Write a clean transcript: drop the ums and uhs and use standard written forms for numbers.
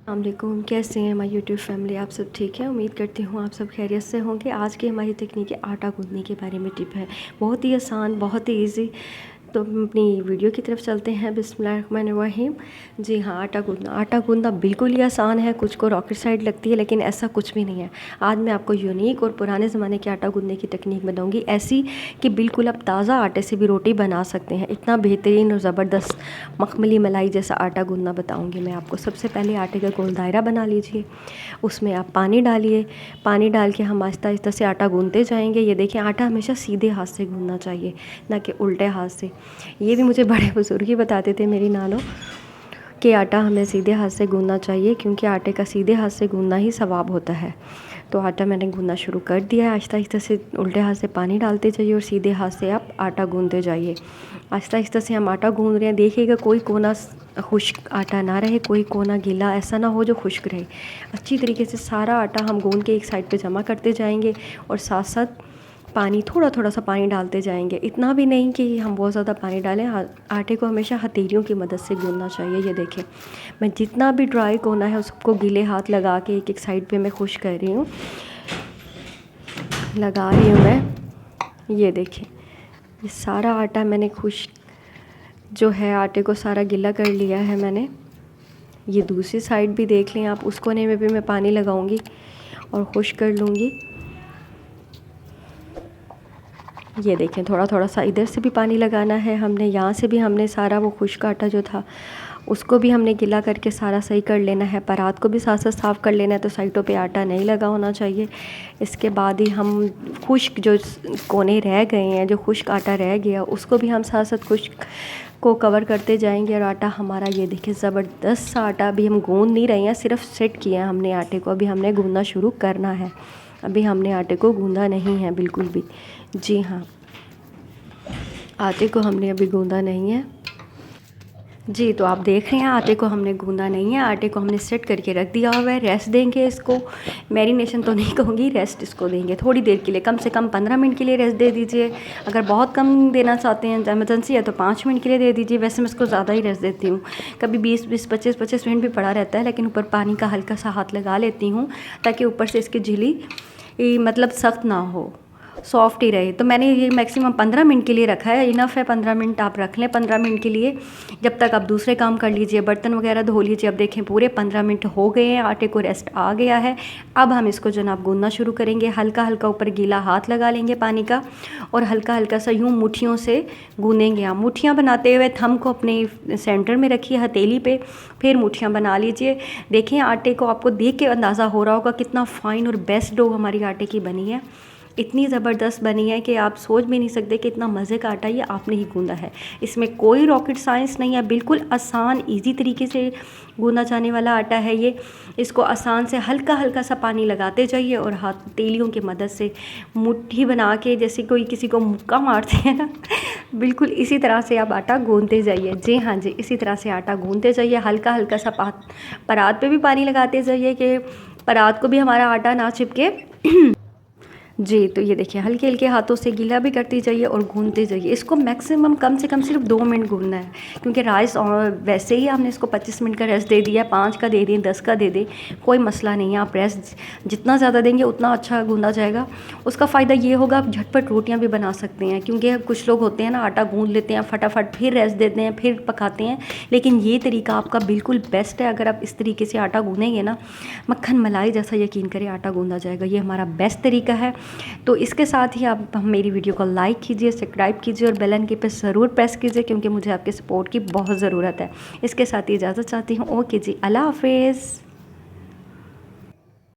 अस्सलामुअलैकुम, कैसे हैं हमारी यूट्यूब फैमिली। आप सब ठीक है। उम्मीद करती हूँ आप सब खैरियत से होंगे। आज की हमारी तकनीक आटा गूंदने के बारे में टिप है, बहुत ही आसान, बहुत ही इजी। तो हम अपनी वीडियो की तरफ चलते हैं। बिस्मिल्लाहिर्रहमानिर्रहीम। जी हाँ, आटा गूंदना बिल्कुल ही आसान है। कुछ को रॉकेट साइड लगती है, लेकिन ऐसा कुछ भी नहीं है। आज मैं आपको यूनिक और पुराने ज़माने की आटा गूंदने की तकनीक बताऊंगी, ऐसी कि बिल्कुल आप ताज़ा आटे से भी रोटी बना सकते हैं। इतना बेहतरीन और ज़बरदस्त मखमली मलाई जैसा आटा गूंदना बताऊंगी मैं आपको। सबसे पहले आटे का गोल दायरा बना लीजिए, उसमें आप पानी डालिए। पानी डाल के हम आहिस्ता आहिस्ता से आटा गूंदते जाएंगे। ये देखिए, आटा हमेशा सीधे हाथ से गूंदना चाहिए, ना कि उल्टे हाथ से। ये भी मुझे बड़े बुज़ुर्ग ही बताते थे, मेरी नानो, कि आटा हमें सीधे हाथ से गूंदना चाहिए, क्योंकि आटे का सीधे हाथ से गूंदना ही सवाब होता है। तो आटा मैंने गूंदना शुरू कर दिया है। आहिस्ता आहिस्ता से उल्टे हाथ से पानी डालते जाइए और सीधे हाथ से आप आटा गूंदते जाइए। आहिस्ता आहिस्ता से हम आटा गूंद रहे हैं। देखिएगा कोई कोना खुश्क आटा ना रहे, कोई कोना गीला ऐसा ना हो जो खुश्क रहे। अच्छी तरीके से सारा आटा हम गूंद के एक साइड पे जमा करते जाएंगे और साथ साथ पानी, थोड़ा थोड़ा सा पानी डालते जाएंगे। इतना भी नहीं कि हम बहुत ज़्यादा पानी डालें। आटे को हमेशा हथेलियों की मदद से गूंदना चाहिए। ये देखें, मैं जितना भी ड्राई कोना है उसको गीले हाथ लगा के एक एक साइड पे मैं खुश कर रही हूँ, लगा रही हूँ मैं। ये देखें, ये सारा आटा मैंने खुश जो है आटे को सारा गीला कर लिया है मैंने। ये दूसरी साइड भी देख लें आप, उस कोने में भी मैं पानी लगाऊंगी और खुश कर लूँगी। ये देखें, थोड़ा थोड़ा सा इधर से भी पानी लगाना है हमने, यहाँ से भी हमने सारा वो खुश्क आटा जो था उसको भी हमने गीला करके सारा सही कर लेना है। परात को भी साथ साथ साफ़ कर लेना है, तो साइडों पे आटा नहीं लगा होना चाहिए। इसके बाद ही हम खुश्क जो कोने रह गए हैं, जो खुश्क आटा रह गया, उसको भी हम साथ साथ खुश्क को कवर करते जाएंगे। और आटा हमारा, ये देखिए, ज़बरदस्त सा आटा। अभी हम गूंद नहीं रहे हैं, सिर्फ सेट किया है हमने आटे को। अभी हमने गूंदना शुरू करना है। अभी हमने आटे को गूंदा नहीं है बिल्कुल भी। जी हाँ, आटे को हमने अभी गूंदा नहीं है। जी, तो आप देख रहे हैं आटे को हमने गूंदा नहीं है। आटे को हमने सेट करके रख दिया हुआ है। रेस्ट देंगे इसको, मैरिनेशन तो नहीं कहूँगी, रेस्ट इसको देंगे थोड़ी देर के लिए, कम से कम 15 मिनट के लिए रेस्ट दे दीजिए। अगर बहुत कम देना चाहते हैं, एमरजेंसी है, तो 5 मिनट के लिए दे दीजिए। वैसे मैं इसको ज़्यादा ही रेस्ट देती हूँ, कभी 20-20, 25-25 मिनट भी पड़ा रहता है, लेकिन ऊपर पानी का हल्का सा हाथ लगा लेती हूँ, ताकि ऊपर से इसकी झिल्ली मतलब सख्त ना हो, सॉफ्ट ही रहे। तो मैंने ये मैक्सिमम 15 मिनट के लिए रखा है। इनफ है 15 मिनट, आप रख लें 15 मिनट के लिए, जब तक आप दूसरे काम कर लीजिए, बर्तन वगैरह धो लीजिए। अब देखें, पूरे 15 मिनट हो गए हैं, आटे को रेस्ट आ गया है। अब हम इसको जनाब गूंदना शुरू करेंगे। हल्का हल्का ऊपर गीला हाथ लगा लेंगे पानी का, और हल्का हल्का सा यूँ मुट्ठियों से गूंदेंगे। आप मुट्ठियाँ बनाते हुए थंब को अपने सेंटर में रखिए, हथेली पे, फिर मुट्ठियाँ बना लीजिए। देखें, आटे को आपको देख के अंदाज़ा हो रहा होगा कितना फ़ाइन और बेस्ट डो हमारी आटे की बनी है। इतनी ज़बरदस्त बनी है कि आप सोच भी नहीं सकते कि इतना मज़े का आटा ये आपने ही गूंदा है। इसमें कोई रॉकेट साइंस नहीं है, बिल्कुल आसान इजी तरीके से गूंदा जाने वाला आटा है ये। इसको आसान से हल्का हल्का सा पानी लगाते जाइए और हथेलियों की मदद से मुट्ठी बना के, जैसे कोई किसी को मुक्का मारते हैं ना, बिल्कुल इसी तरह से आप आटा गूंदते जाइए। जी हाँ जी, इसी तरह से आटा गूंदते जाइए। हल्का हल्का सा परात पे भी पानी लगाते जाइए कि परात को भी हमारा आटा ना चिपके। जी, तो ये देखिए, हल्के हल्के हाथों से गीला भी करती जाइए और गूंदते जाइए। इसको मैक्सिमम कम से कम सिर्फ 2 मिनट गूंदना है, क्योंकि राइस और वैसे ही हमने इसको 25 मिनट का रेस्ट दे दिया, 5 का दे दें, 10 का दे दें, कोई मसला नहीं है। आप रेस्ट जितना ज़्यादा देंगे उतना अच्छा गूंदा जाएगा। उसका फ़ायदा ये होगा, आप झटपट रोटियाँ भी बना सकते हैं, क्योंकि कुछ लोग होते हैं ना, आटा गूंद लेते हैं फटाफट, फिर रेस्ट देते हैं, फिर पकाते हैं। लेकिन ये तरीका आपका बिल्कुल बेस्ट है। अगर आप इस तरीके से आटा गूंदेंगे ना, मक्खन मलाई जैसा, यकीन करें, आटा गूंदा जाएगा। ये हमारा बेस्ट तरीका है। तो इसके साथ ही आप मेरी वीडियो को लाइक कीजिए, सब्सक्राइब कीजिए और बेल आइकन पे ज़रूर प्रेस कीजिए, क्योंकि मुझे आपके सपोर्ट की बहुत ज़रूरत है। इसके साथ ही इजाज़त चाहती हूँ। ओके जी, अल्लाह हाफिज़।